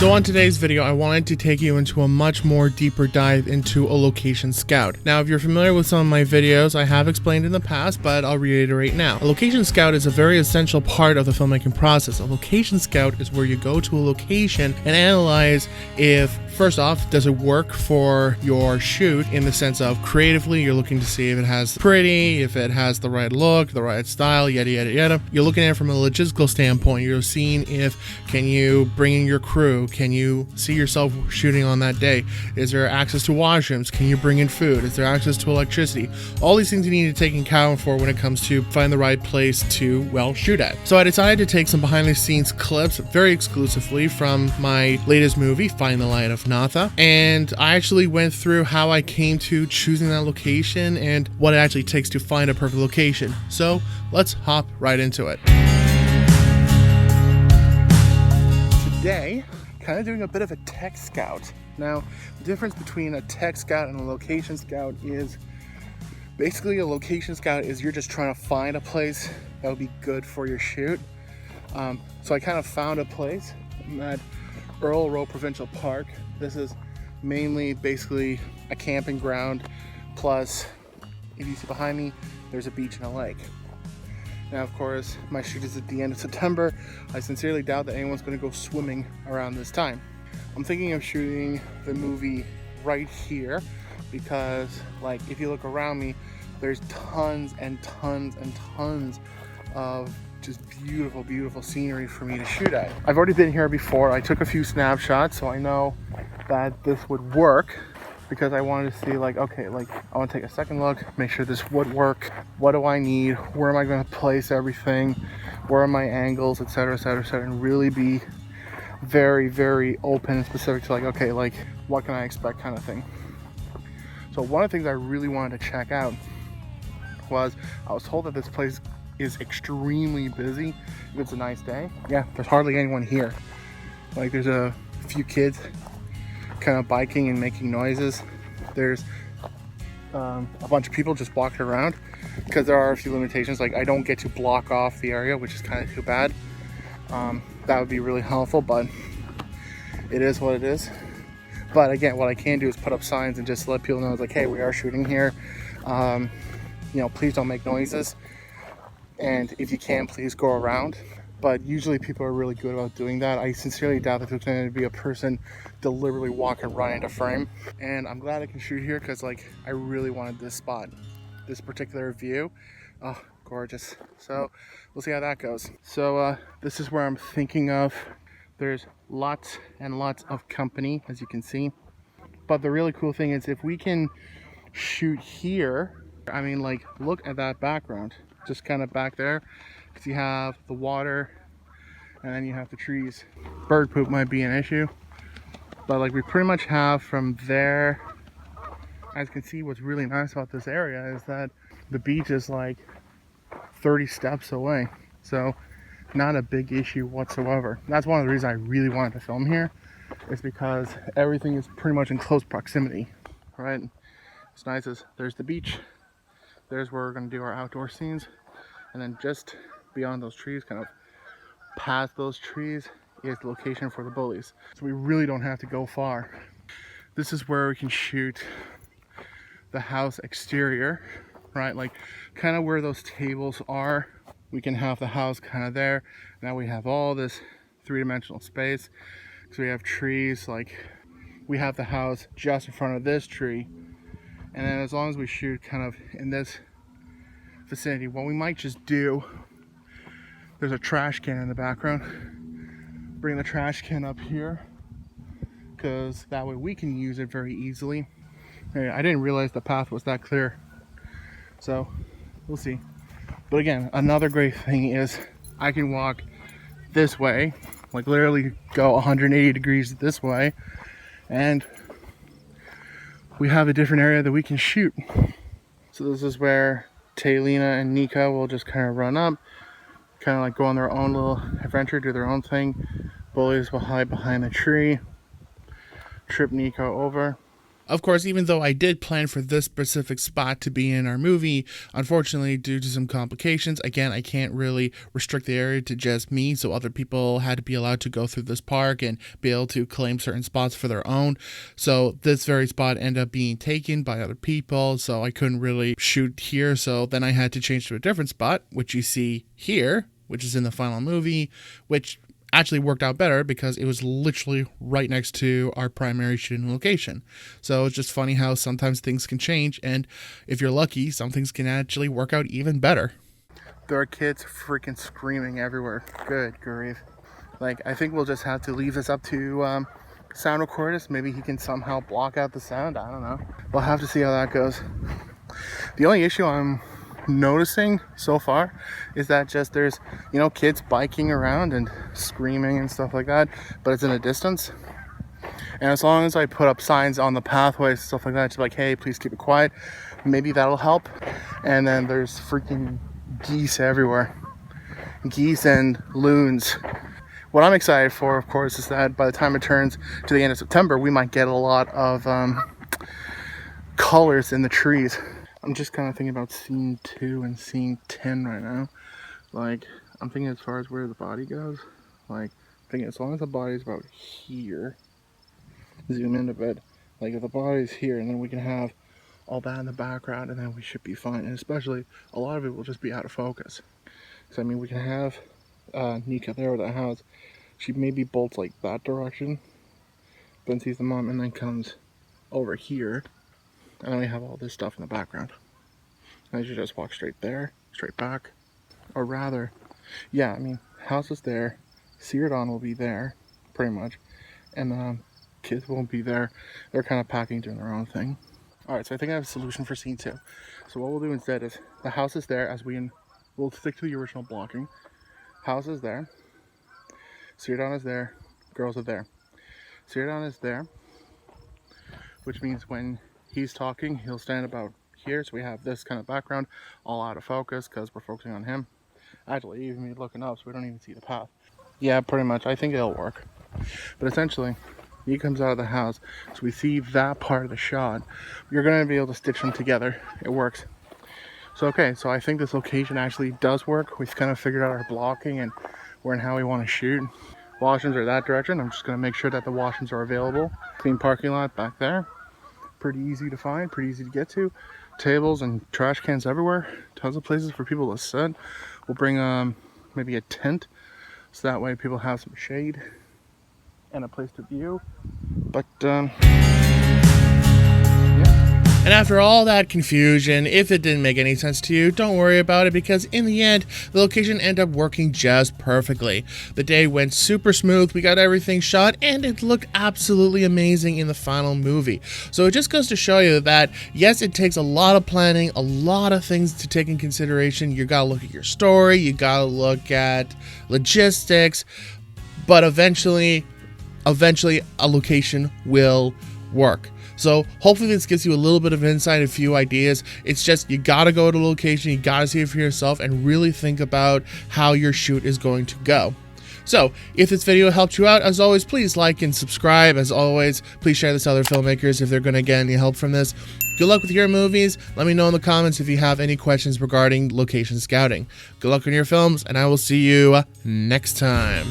So on today's video, I wanted to take you into a much more deeper dive into a location scout. Now, if you're familiar with some of my videos, I have explained in the past, but I'll reiterate now. A location scout is a very essential part of the filmmaking process. A location scout is where you go to a location and analyze if, first off, does it work for your shoot in the sense of creatively, you're looking to see if it has pretty, if it has the right look, the right style, yada, yada, yada. You're looking at it from a logistical standpoint. You're seeing if, can you bring in your crew? Can you see yourself shooting on that day? Is there access to washrooms? Can you bring in food? Is there access to electricity? All these things you need to take into account for when it comes to find the right place to, well, shoot at. So I decided to take some behind the scenes clips very exclusively from my latest movie, Find the Light of Natha. And I actually went through how I came to choosing that location and what it actually takes to find a perfect location. So let's hop right into it. Today, kind of doing a bit of a tech scout. Now, the difference between a tech scout and a location scout is basically a location scout is you're just trying to find a place that would be good for your shoot. So I kind of found a place at Earl Rowe Provincial Park. This is mainly basically a camping ground, plus if you see behind me, there's a beach and a lake. Now, of course, my shoot is at the end of September. I sincerely doubt that anyone's going to go swimming around this time. I'm thinking of shooting the movie right here because, like, if you look around me, there's tons and tons and tons of just beautiful, beautiful scenery for me to shoot at. I've already been here before. I took a few snapshots, so I know that this would work, because I wanted to see, like, okay, like, I want to take a second look, make sure this would work. What do I need? Where am I going to place everything? Where are my angles, etc., etc., etc., and really be very, very open and specific to, like, okay, like, what can I expect kind of thing. So one of the things I really wanted to check out was, I was told that this place is extremely busy if it's a nice day. Yeah, there's hardly anyone here. Like, there's a few kids kind of biking and making noises. There's a bunch of people just walking around, because there are a few limitations. Like, I don't get to block off the area, which is kind of too bad. That would be really helpful, but it is what it is. But again, what I can do is put up signs and just let people know, it's like, hey, we are shooting here. You know, please don't make noises, and if you can, please go around. But usually people are really good about doing that. I sincerely doubt that there's going to be a person deliberately walk and run into frame. And I'm glad I can shoot here, because, like, I really wanted this spot, this particular view. Oh, gorgeous. So we'll see how that goes. So this is where I'm thinking of. There's lots and lots of company, as you can see. But the really cool thing is, if we can shoot here, I mean, like, look at that background, just kind of back there. Because you have the water and then you have the trees. Bird poop might be an issue, but, like, we pretty much have from there. As you can see, what's really nice about this area is that the beach is like 30 steps away, so not a big issue whatsoever. That's one of the reasons I really wanted to film here, is because everything is pretty much in close proximity. Right, what's nice is there's the beach, there's where we're going to do our outdoor scenes, and then just beyond those trees, kind of past those trees, is the location for the bullies. So we really don't have to go far. This is where we can shoot the house exterior, right? Like, kind of where those tables are, we can have the house kind of there. Now we have all this three-dimensional space, because we have trees. Like, we have the house just in front of this tree, and then as long as we shoot kind of in this vicinity, what we might just do, there's a trash can in the background, bring the trash can up here, because that way we can use it very easily. Hey, I didn't realize the path was that clear, so we'll see. But again, another great thing is I can walk this way, like literally go 180 degrees this way, and we have a different area that we can shoot. So this is where Taylina and Nika will just kind of run up, kind of like go on their own little adventure, do their own thing. Bullies will hide behind the tree, trip Nico over. Of course, even though I did plan for this specific spot to be in our movie, unfortunately, due to some complications, again, I can't really restrict the area to just me, so other people had to be allowed to go through this park and be able to claim certain spots for their own. So this very spot ended up being taken by other people, so I couldn't really shoot here, so then I had to change to a different spot, which you see here, which is in the final movie, which actually worked out better because it was literally right next to our primary shooting location. So it's just funny how sometimes things can change, and if you're lucky, some things can actually work out even better. There are kids freaking screaming everywhere. Good grief. Like, I think we'll just have to leave this up to sound recordist. Maybe he can somehow block out the sound. I don't know. We'll have to see how that goes. The only issue I'm noticing so far is that just there's, kids biking around and screaming and stuff like that, but it's in a distance. And as long as I put up signs on the pathways, stuff like that, just like, hey, please keep it quiet, maybe that'll help. And then there's freaking geese everywhere. Geese and loons. What I'm excited for, of course, is that by the time it turns to the end of September, we might get a lot of colors in the trees. I'm just kind of thinking about scene 2 and scene 10 right now. Like, I'm thinking as far as where the body goes. Like, I'm thinking as long as the body's about here, zoom in a bit. Like, if the body's here, and then we can have all that in the background, and then we should be fine. And especially, a lot of it will just be out of focus. So, I mean, we can have Nika there with the house. She maybe bolts like that direction, then sees the mom, and then comes over here. And then we have all this stuff in the background. And I should just walk straight there, straight back. Or rather, yeah, I mean, house is there. Seared-on will be there, pretty much. And kids won't be there. They're kind of packing, doing their own thing. Alright, so I think I have a solution for scene 2. So what we'll do instead is, the house is there as we'll stick to the original blocking. House is there. Seared-on is there. Girls are there. Seared-on is there. Which means when he's talking, he'll stand about here, so we have this kind of background all out of focus because we're focusing on him. Actually, even me looking up, so we don't even see the path. Yeah, pretty much. I think it'll work. But essentially, he comes out of the house, so we see that part of the shot. You're going to be able to stitch them together. It works. So okay, so I think this location actually does work. We've kind of figured out our blocking and where and how we want to shoot. Washrooms are that direction. I'm just going to make sure that the washrooms are available. Clean parking lot back there. Pretty easy to find, pretty easy to get to. Tables and trash cans everywhere. Tons of places for people to sit. We'll bring maybe a tent, so that way people have some shade and a place to view. But and after all that confusion, if it didn't make any sense to you, don't worry about it, because in the end, the location ended up working just perfectly. The day went super smooth, we got everything shot, and it looked absolutely amazing in the final movie. So it just goes to show you that, yes, it takes a lot of planning, a lot of things to take in consideration. You gotta look at your story, you gotta look at logistics, but eventually a location will work. So hopefully this gives you a little bit of insight, a few ideas. It's just, you gotta go to a location, you gotta see it for yourself, and really think about how your shoot is going to go. So if this video helped you out, as always, please like and subscribe. As always, please share this to other filmmakers if they're gonna get any help from this. Good luck with your movies. Let me know in the comments if you have any questions regarding location scouting. Good luck on your films, and I will see you next time.